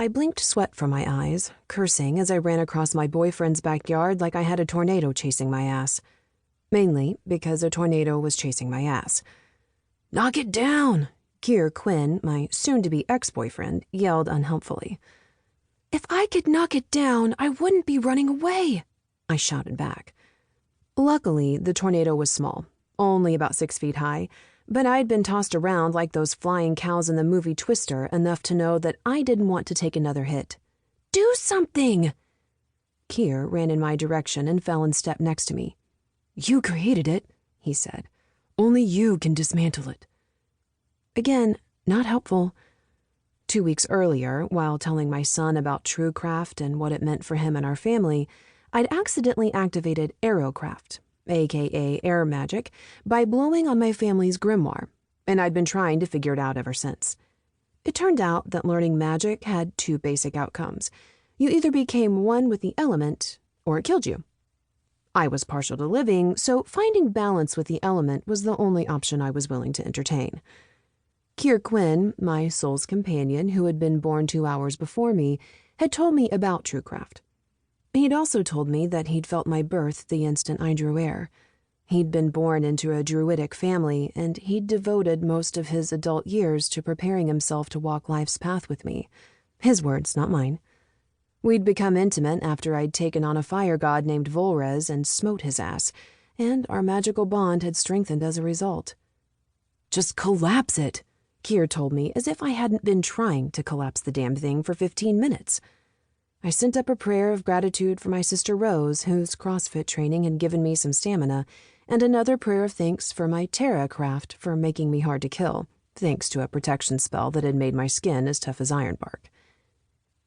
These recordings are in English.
I blinked sweat from my eyes, cursing as I ran across my boyfriend's backyard like I had a tornado chasing my ass. Mainly because a tornado was chasing my ass. "Knock it down!" Keir Quinn, my soon-to-be ex-boyfriend, yelled unhelpfully. "If I could knock it down, I wouldn't be running away," I shouted back. Luckily, the tornado was small, only about 6 feet high, but I'd been tossed around like those flying cows in the movie Twister enough to know that I didn't want to take another hit. "Do something!" Keir ran in my direction and fell in step next to me. "You created it," he said. "Only you can dismantle it." Again, not helpful. 2 weeks earlier, while telling my son about truecraft and what it meant for him and our family, I'd accidentally activated aerocraft, aka air magic, by blowing on my family's grimoire, and I'd been trying to figure it out ever since. It turned out that learning magic had 2 basic outcomes. You either became one with the element, or it killed you. I was partial to living, so finding balance with the element was the only option I was willing to entertain. Keir Quinn, my soul's companion who had been born 2 hours before me, had told me about truecraft. He'd also told me that he'd felt my birth the instant I drew air. He'd been born into a druidic family, and he'd devoted most of his adult years to preparing himself to walk life's path with me. His words, not mine. We'd become intimate after I'd taken on a fire god named Volrez and smote his ass, and our magical bond had strengthened as a result. "Just collapse it," Keir told me, as if I hadn't been trying to collapse the damn thing for 15 minutes. I sent up a prayer of gratitude for my sister Rose, whose CrossFit training had given me some stamina, and another prayer of thanks for my Terra craft for making me hard to kill, thanks to a protection spell that had made my skin as tough as ironbark.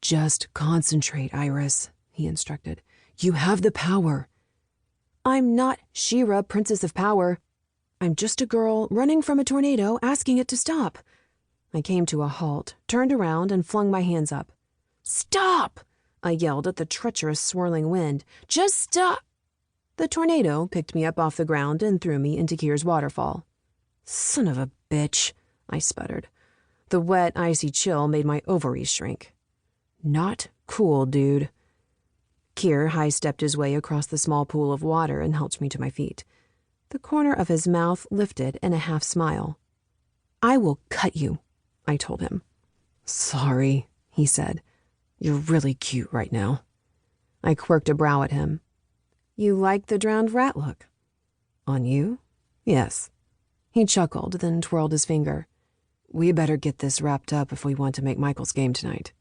"Just concentrate, Iris," he instructed. "You have the power." "I'm not She-Ra, Princess of Power. I'm just a girl running from a tornado asking it to stop." I came to a halt, turned around, and flung my hands up. "Stop!" I yelled at the treacherous swirling wind. "Just stop!" The tornado picked me up off the ground and threw me into Keir's waterfall. "Son of a bitch," I sputtered. The wet, icy chill made my ovaries shrink. "Not cool, dude." Keir high-stepped his way across the small pool of water and helped me to my feet. The corner of his mouth lifted in a half-smile. "I will cut you," I told him. "Sorry," he said. "You're really cute right now." I quirked a brow at him. "You like the drowned rat look?" "On you? Yes." He chuckled, then twirled his finger. "We better get this wrapped up if we want to make Michael's game tonight."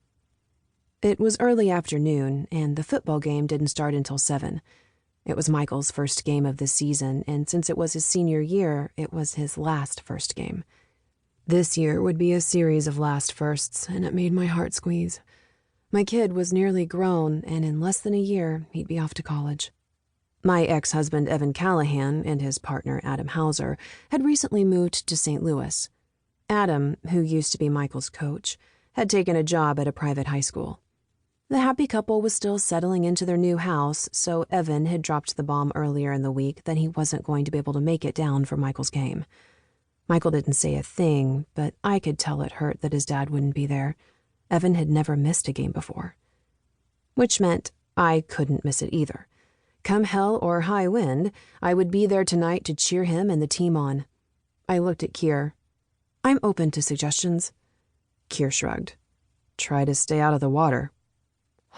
It was early afternoon, and the football game didn't start until 7. It was Michael's first game of the season, and since it was his senior year, it was his last first game. This year would be a series of last firsts, and it made my heart squeeze. My kid was nearly grown, and in less than a year, he'd be off to college. My ex-husband, Evan Callahan, and his partner, Adam Hauser, had recently moved to St. Louis. Adam, who used to be Michael's coach, had taken a job at a private high school. The happy couple was still settling into their new house, so Evan had dropped the bomb earlier in the week that he wasn't going to be able to make it down for Michael's game. Michael didn't say a thing, but I could tell it hurt that his dad wouldn't be there. Evan had never missed a game before. Which meant I couldn't miss it either. Come hell or high wind, I would be there tonight to cheer him and the team on. I looked at Keir. "I'm open to suggestions." Keir shrugged. "Try to stay out of the water."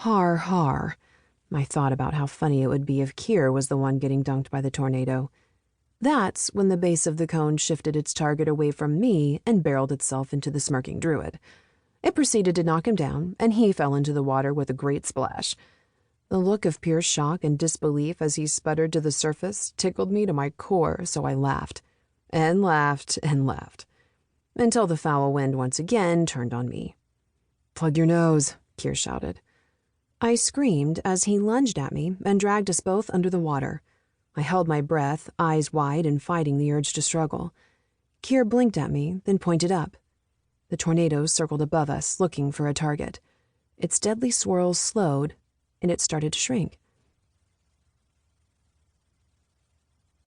Har, har. I thought about how funny it would be if Keir was the one getting dunked by the tornado. That's when the base of the cone shifted its target away from me and barreled itself into the smirking druid. It proceeded to knock him down, and he fell into the water with a great splash. The look of pure shock and disbelief as he sputtered to the surface tickled me to my core, so I laughed, and laughed, and laughed, until the foul wind once again turned on me. "Plug your nose," Keir shouted. I screamed as he lunged at me and dragged us both under the water. I held my breath, eyes wide and fighting the urge to struggle. Keir blinked at me, then pointed up. The tornado circled above us, looking for a target. Its deadly swirls slowed, and it started to shrink.